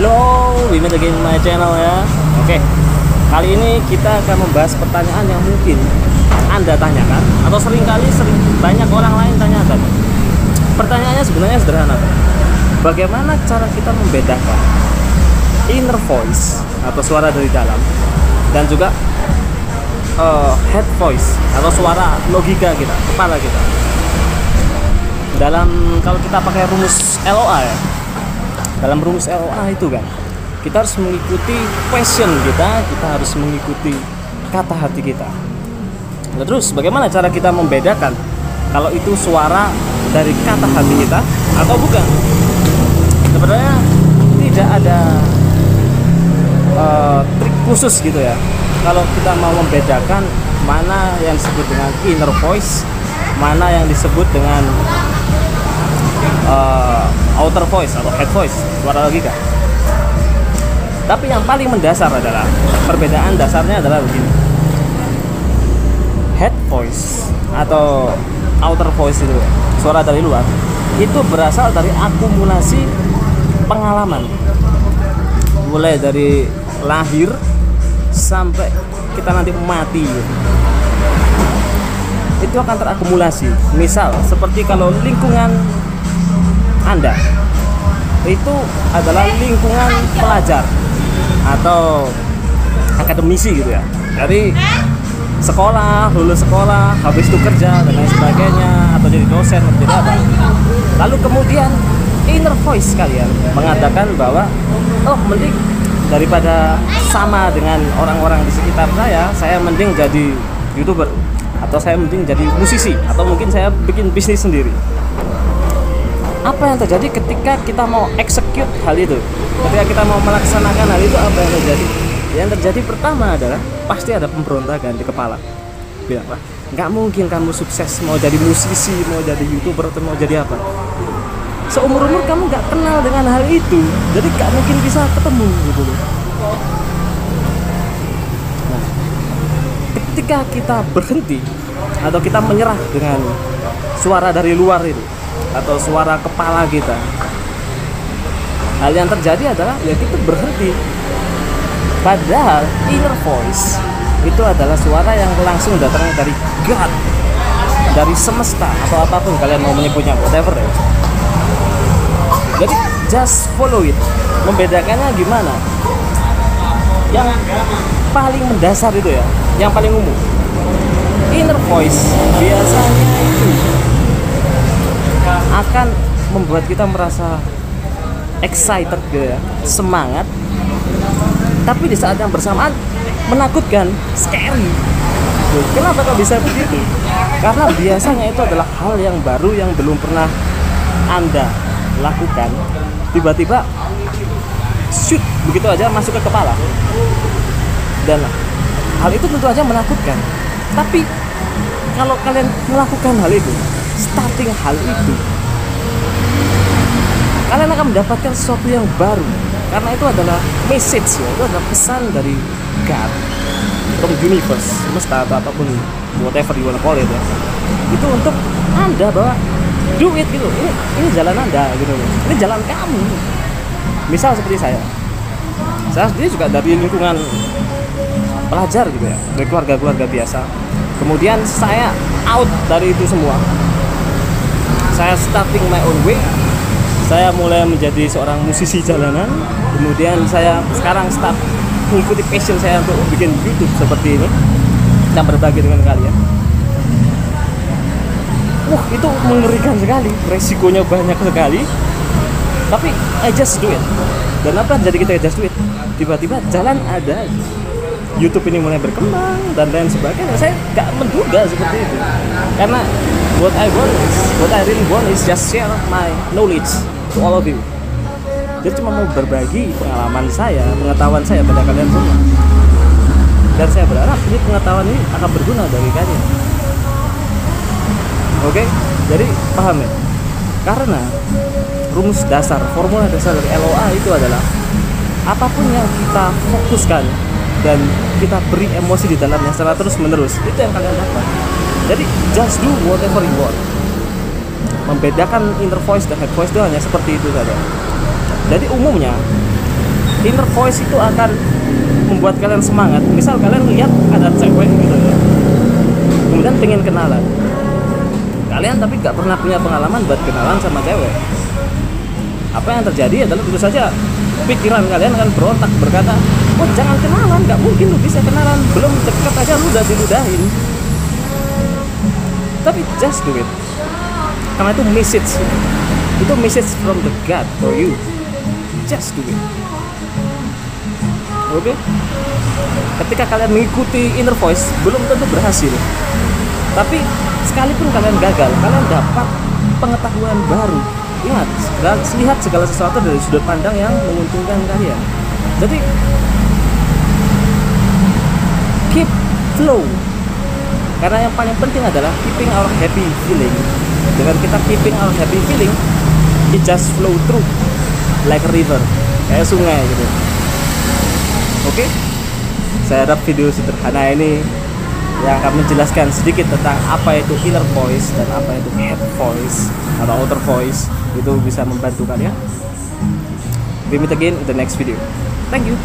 Hello, we meet again my channel ya. Oke, kali ini kita akan membahas pertanyaan yang mungkin Anda tanyakan atau sering banyak orang lain tanyakan. Pertanyaannya sebenarnya sederhana. Bagaimana cara kita membedakan inner voice atau suara dari dalam dan juga head voice atau suara logika kita, kepala kita. Kalau kita pakai rumus LOA ya. Dalam rumus LOA itu kan kita harus mengikuti question kita harus mengikuti kata hati kita. Nah, terus bagaimana cara kita membedakan kalau itu suara dari kata hati kita atau bukan? Sebenarnya tidak ada trik khusus gitu ya. Kalau kita mau membedakan mana yang disebut dengan inner voice, mana yang disebut dengan outer voice atau head voice, suara logika. Tapi yang paling mendasar adalah perbedaan dasarnya adalah begini. Head voice atau outer voice itu, suara dari luar, itu berasal dari akumulasi pengalaman. Mulai dari lahir sampai kita nanti mati itu akan terakumulasi. Misal seperti kalau lingkungan Anda itu adalah lingkungan pelajar atau akademisi gitu ya, dari sekolah, lulus sekolah, habis itu kerja dan lain sebagainya, atau jadi dosen atau jadi apa. Lalu kemudian inner voice kalian mengatakan bahwa mending daripada sama dengan orang-orang di sekitar saya mending jadi YouTuber, atau saya mending jadi musisi, atau mungkin saya bikin bisnis sendiri. Apa yang terjadi ketika kita mau execute hal itu? Ketika kita mau melaksanakan hal itu, apa yang terjadi? Yang terjadi pertama adalah pasti ada pemberontakan di kepala. Bilang, wah, nggak mungkin kamu sukses mau jadi musisi, mau jadi YouTuber, atau mau jadi apa. Seumur-umur kamu nggak kenal dengan hal itu, jadi nggak mungkin bisa ketemu gitu loh. Nah, ketika kita berhenti atau kita menyerah dengan suara dari luar itu atau suara kepala kita, hal yang terjadi adalah ya kita berhenti. Padahal inner voice itu adalah suara yang langsung datangnya dari God, dari semesta atau apapun kalian mau menyebutnya, whatever ya. Jadi just follow it. Membedakannya gimana? Yang paling mendasar itu ya, yang paling umum. Inner voice biasanya itu akan membuat kita merasa excited gitu ya, semangat. Tapi di saat yang bersamaan menakutkan, scary. Kenapa kok bisa begitu? Karena biasanya itu adalah hal yang baru yang belum pernah Anda lakukan. Tiba-tiba shoot begitu aja masuk ke kepala. Dan hal itu tentu aja menakutkan. Tapi kalau kalian melakukan hal itu, starting hal itu, kalian akan mendapatkan sesuatu yang baru. Karena itu adalah message ya, itu adalah pesan dari God, from universe, semesta atau apapun, whatever you wanna call it ya. Itu untuk Anda bahwa do it gitu. Ini jalan Anda gitu loh. Ini jalan kamu. Misal seperti saya sendiri juga dari lingkungan pelajar gitu ya, dari keluarga biasa. Kemudian saya out dari itu semua. Saya starting my own way. Saya mulai menjadi seorang musisi jalanan. Kemudian saya sekarang start mengikuti passion saya untuk bikin YouTube seperti ini dan berbagi dengan kalian. Itu mengerikan sekali, resikonya banyak sekali. Tapi I just do it. Dan apa jadi kita just do it? Tiba-tiba jalan ada, YouTube ini mulai berkembang dan lain sebagainya. Saya nggak menduga seperti itu. Karena what I really want is just share my knowledge to all of you. Jadi cuma mau berbagi pengalaman saya, pengetahuan saya pada kalian semua. Dan saya berharap ini pengetahuan ini akan berguna bagi kalian. Oke, jadi paham ya? Karena rumus dasar, formula dasar dari LOA itu adalah apapun yang kita fokuskan dan kita beri emosi di dalamnya secara terus menerus, itu yang kalian dapat. Jadi just do whatever you want. Membedakan inner voice dan head voice itu hanya seperti itu saja. Jadi umumnya inner voice itu akan membuat kalian semangat. Misal kalian lihat ada cewek gitu ya, kemudian pengen kenalan, kalian tapi nggak pernah punya pengalaman buat kenalan sama cewek. Apa yang terjadi adalah tentu saja pikiran kalian akan berontak berkata, oh jangan kenalan, nggak mungkin lu bisa kenalan, belum deket aja lu udah diludahin. Tapi just do it, karena itu message from the God for you. Just do it. Oke? Ketika kalian mengikuti inner voice, belum tentu berhasil. Tapi sekalipun kalian gagal, kalian dapat pengetahuan baru. Ingat, lihat segala sesuatu dari sudut pandang yang menguntungkan kalian. Jadi keep flow. Karena yang paling penting adalah keeping our happy feeling. Dengan kita keeping our happy feeling, it just flow through like a river, kayak sungai gitu. Oke? Saya harap video sederhana ini yang akan menjelaskan sedikit tentang apa itu inner voice dan apa itu head voice atau outer voice itu bisa membantu kalian. We meet again in the next video. Thank you.